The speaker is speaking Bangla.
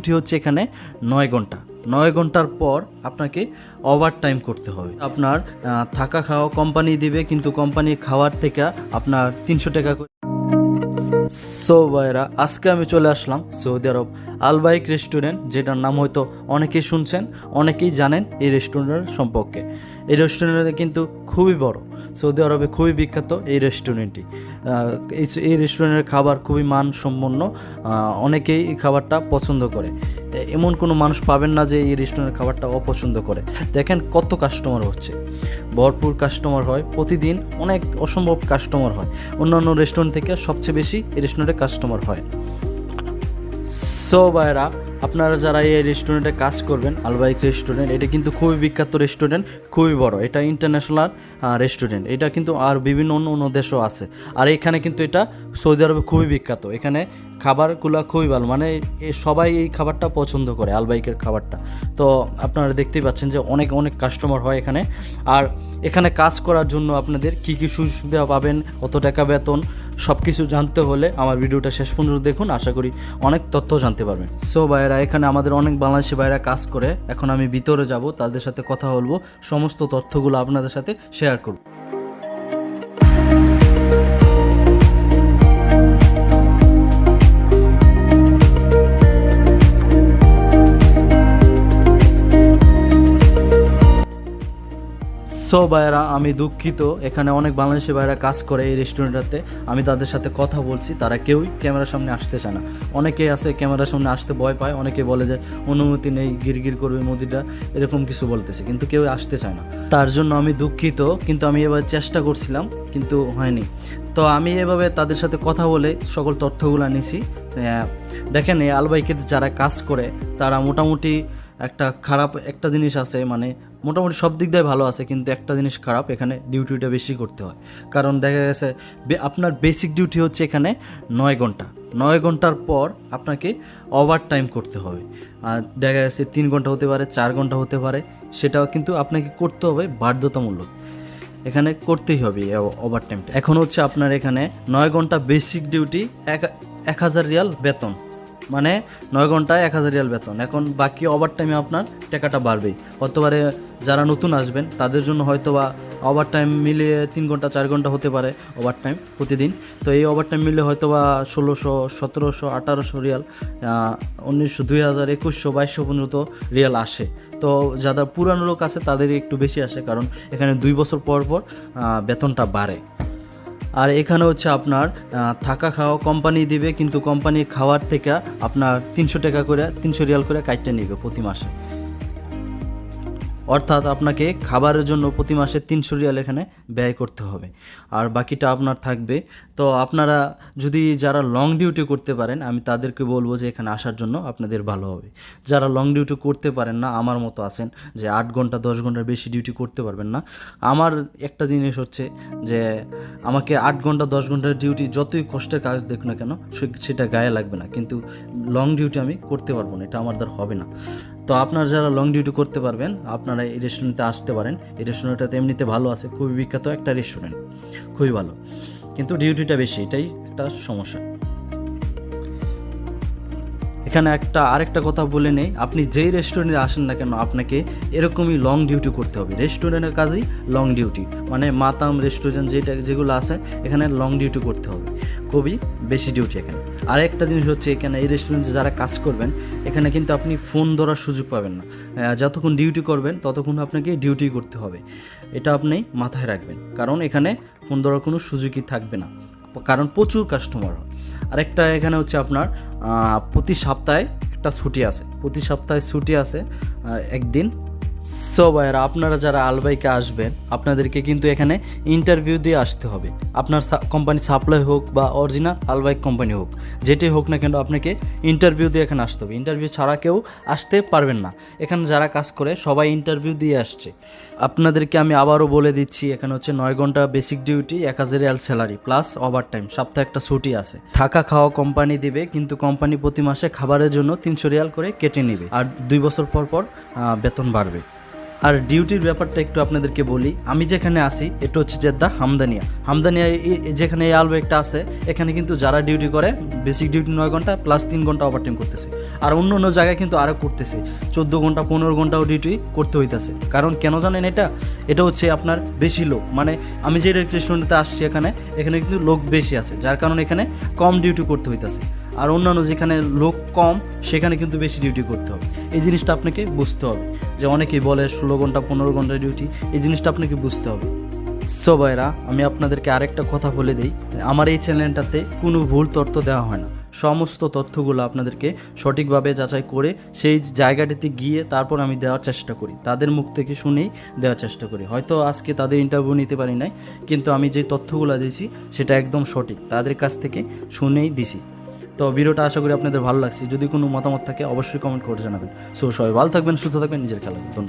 ডিউটি হচ্ছে এখানে 9 ঘন্টা। 9 ঘন্টার পর আপনাকে ওভার টাইম করতে হবে। আপনার থাকা খাওয়া কোম্পানি দিবে, কিন্তু কোম্পানি খাওয়ার থেকে আপনার 300 টাকা করে। সো ভাইরা, আজকে আমি চলে আসলাম সৌদি আরব বাইক রেস্টুরেন্ট, যেটার নাম হয়তো অনেকেই শুনছেন, অনেকেই জানেন এই রেস্টুরেন্টের সম্পর্কে। এই রেস্টুরেন্টটা কিন্তু খুবই বড়, সৌদি আরবে খুবই বিখ্যাত এই রেস্টুরেন্টটি। এই রেস্টুরেন্টের খাবার খুবই মানসম্পন্ন, অনেকেই এই খাবারটা পছন্দ করে। এমন কোনো মানুষ পাবেন না যে এই রেস্টুরেন্টের খাবারটা অপছন্দ করে। দেখেন কত কাস্টমার হচ্ছে, ভরপুর কাস্টমার হয় প্রতিদিন, অনেক অসম্ভব কাস্টমার হয়। অন্যান্য রেস্টুরেন্ট থেকে সবচেয়ে বেশি এই রেস্টুরেন্টে কাস্টমার হয়। সো ভাইরা, আপনারা যারা এই রেস্টুরেন্টে কাজ করবেন, বাইক রেস্টুরেন্ট, এটা কিন্তু খুবই বিখ্যাত রেস্টুরেন্ট, খুবই বড়, এটা ইন্টারন্যাশনাল রেস্টুরেন্ট। এটা কিন্তু আর বিভিন্ন অন্য দেশও আছে। আর এখানে কিন্তু এটা সৌদি আরবে খুবই বিখ্যাত। এখানে খাবারগুলো খুবই ভালো, মানে সবাই এই খাবারটা পছন্দ করে, বাইকের খাবারটা। তো আপনারা দেখতেই পাচ্ছেন যে অনেক অনেক কাস্টমার হয় এখানে। আর এখানে কাজ করার জন্য আপনাদের কী কী সুবিধা পাবেন, কত টাকা বেতন, সব কিছু জানতে হলে আমার ভিডিওটা শেষ পর্যন্ত দেখুন, আশা করি অনেক তথ্য জানতে পারবেন। সো ভাইরা, এখানে আমাদের অনেক বাংলাদেশি ভাইরা কাজ করে। এখন আমি ভিতরে যাব, তাদের সাথে কথা বলবো, সমস্ত তথ্যগুলো আপনাদের সাথে শেয়ার করব। সো ভাইরা, আমি দুঃখিত, এখানে অনেক বাংলাদেশি ভাইরা কাজ করে এই রেস্টুরেন্টটাতে। আমি তাদের সাথে কথা বলছি, তারা কেউই ক্যামেরার সামনে আসতে চায় না। অনেকেই আছে ক্যামেরার সামনে আসতে ভয় পায়, অনেকে বলে যে অনুমতি নেই, গিরগির করবে মোদিটা, এরকম কিছু বলতেছে, কিন্তু কেউ আসতে চায় না। তার জন্য আমি দুঃখিত, কিন্তু আমি এবার চেষ্টা করছিলাম, কিন্তু হয়নি। তো আমি এভাবে তাদের সাথে কথা বলে সকল তথ্যগুলো নিছি। দেখেন, এই বাইকের যারা কাজ করে তারা মোটামুটি একটা জিনিস আছে, মানে মোটামুটি সব দিক দিয়ে ভালো আছে, কিন্তু একটা জিনিস খারাপ, এখানে ডিউটিটা বেশি করতে হয়। কারণ দেখা গেছে আপনার বেসিক ডিউটি হচ্ছে এখানে 9 ঘন্টা। 9 ঘন্টার পর আপনাকে ওভার টাইম করতে হবে। আর দেখা গেছে 3 ঘন্টা হতে পারে, 4 ঘন্টা হতে পারে, সেটাও কিন্তু আপনাকে করতে হবে বাধ্যতামূলক। এখানে করতেই হবে ওভার টাইমটা। এখন হচ্ছে আপনার এখানে 9 ঘন্টা বেসিক ডিউটি, 1000 রিয়াল বেতন, মানে 9 ঘন্টায় 1000 রিয়াল বেতন। এখন বাকি ওভার টাইমে আপনার টাকাটা বাড়বেই। হতে পারে যারা নতুন আসবেন তাদের জন্য হয়তো বা ওভার টাইম মিলিয়ে 3 ঘন্টা 4 ঘন্টা হতে পারে ওভার টাইম প্রতিদিন। তো এই ওভার টাইম মিলে হয়তো বা 1600, 1700, 1800 রিয়াল, 1900, 2000, 2100, 2200 পর্যন্ত রিয়াল আসে। তো যারা পুরানো লোক আছে তাদের একটু বেশি আসে, কারণ এখানে 2 বছর পর পর বেতনটা বাড়ে। আর এখানে হচ্ছে আপনার থাকা খাওয়া কোম্পানি দিবে, কিন্তু কোম্পানি খাওয়ার থেকে আপনার 300 টাকা করে, 300 রিয়াল করে কাটতে নেবে প্রতি মাসে। অর্থাৎ আপনাকে খাবারের জন্য প্রতি মাসে 300 রিয়াল এখানে ব্যয় করতে হবে, আর বাকিটা আপনার থাকবে। তো আপনারা যদি যারা লং ডিউটি করতে পারেন, আমি তাদেরকে বলবো যে এখানে আসার জন্য আপনাদের ভালো হবে। যারা লং ডিউটি করতে পারেন না, আমার মতো আছেন যে 8 ঘন্টা 10 ঘন্টার বেশি ডিউটি করতে পারবেন না, আমার একটা জিনিস হচ্ছে যে আমাকে 8 ঘন্টা 10 ঘন্টার ডিউটি যতই কষ্টের কাজ দেখুন না কেন সেটা গায়ে লাগবে না, কিন্তু লং ডিউটি আমি করতে পারবো না, এটা আমার দ্বারা হবে না। তো আপনারা যারা লং ডিউটি করতে পারবেন, আপনারা এই রেস্টুরেন্টে আসতে পারেন। এই রেস্টুরেন্টটা এমনিতে ভালো আছে, খুবই বিখ্যাত একটা রেস্টুরেন্ট, খুবই ভালো, কিন্তু ডিউটিটা বেশি, এটাই একটা সমস্যা। এখানে আরেকটা কথা বলে নেই, আপনি যেই রেস্টুরেন্টে আসেন না কেন আপনাকে এরকমই লং ডিউটি করতে হবে। রেস্টুরেন্টের কাজেই লং ডিউটি, মানে মাতাম রেস্টুরেন্ট যেগুলো আছে এখানে লং ডিউটি করতে হবে, খুবই বেশি ডিউটি এখানে। আর একটা জিনিস হচ্ছে, এখানে এই রেস্টুরেন্টে যারা কাজ করবেন এখানে কিন্তু আপনি ফোন ধরার সুযোগ পাবেন না। যতক্ষণ ডিউটি করবেন ততক্ষণ আপনাকে ডিউটি করতে হবে, এটা আপনি মাথায় রাখবেন, কারণ এখানে ফোন ধরার কোনো সুযোগই থাকবে না, কারণ প্রচুর কাস্টমার হয়। আরেকটা এখানে হচ্ছে আপনার প্রতি সপ্তাহে একটা ছুটি আছে, প্রতি সপ্তাহে ছুটি আছে একদিন। সো ভাইরা, আপনারা যারা বাইকে আসবেন আপনাদেরকে কিন্তু এখানে ইন্টারভিউ দিয়ে আসতে হবে। আপনার কোম্পানি সাপ্লাই হোক বা অরিজিনাল বাইক কোম্পানি হোক, যেটাই হোক না কেন আপনাকে ইন্টারভিউ দিয়ে এখানে আসতে হবে। ইন্টারভিউ ছাড়া কেউ আসতে পারবেন না। এখানে যারা কাজ করে সবাই ইন্টারভিউ দিয়ে আসছে। আপনাদেরকে আমি আবারও বলে দিচ্ছি, এখানে হচ্ছে 9 ঘন্টা basic duty, 1000 Real salary plus over time, সপ্তাহে একটা ছুটি আছে। থাকা খাওয়া কোম্পানি দিবে, কিন্তু কোম্পানি প্রতি মাসে খাবারের জন্য 300 রিয়াল করে কেটে নেবে, আর 2 বছর পর পর বেতন বাড়বে। আর ডিউটির ব্যাপারটা একটু আপনাদেরকে বলি, আমি যেখানে আসি এটা হচ্ছে জেদ্দা হামদানিয়া যেখানে এই আলবেগটা আছে, এখানে কিন্তু যারা ডিউটি করে বেসিক ডিউটি 9 ঘন্টা প্লাস 3 ঘন্টা ওভারটাইম করতেছে। আর অন্য অন্য জায়গায় কিন্তু আরও করতেছে, 14 ঘন্টা 15 ঘন্টাও ডিউটি করতে হইতেছে। কারণ কেন জানেন এটা হচ্ছে আপনার বেশি লোক, মানে আমি যে রেস্টুরেন্টে আসছি এখানে কিন্তু লোক বেশি আছে, যার কারণে এখানে কম ডিউটি করতে হইতেছে। আর অন্যান্য যেখানে লোক কম সেখানে কিন্তু বেশি ডিউটি করতে হবে। এই জিনিসটা আপনাকে বুঝতে হবে, যে অনেকেই বলে 16 ঘন্টা 15 ঘন্টা ডিউটি, এই জিনিসটা আপনাকে বুঝতে হবে। সো ভাইরা, আমি আপনাদেরকে আরেকটা কথা বলে দিই, আমার এই চ্যানেলটাতে কোনো ভুল তথ্য দেওয়া হয় না। সমস্ত তথ্যগুলো আপনাদেরকে সঠিকভাবে যাচাই করে সেই জায়গাটিতে গিয়ে তারপর আমি দেওয়ার চেষ্টা করি, তাদের মুখ থেকে শুনেই দেওয়ার চেষ্টা করি। হয়তো আজকে তাদের ইন্টারভিউ নিতে পারি নাই, কিন্তু আমি যে তথ্যগুলো দিয়েছি সেটা একদম সঠিক, তাদের কাছ থেকে শুনেই দিছি। তো ভিডিওটা আশা করি আপনাদের ভালো লাগছে। যদি কোনো মতামত থাকে অবশ্যই কমেন্ট করে জানাবেন। সো সবাই ভালো থাকবেন, সুস্থ থাকবেন, নিজের খেয়াল রাখবেন। ধন্যবাদ।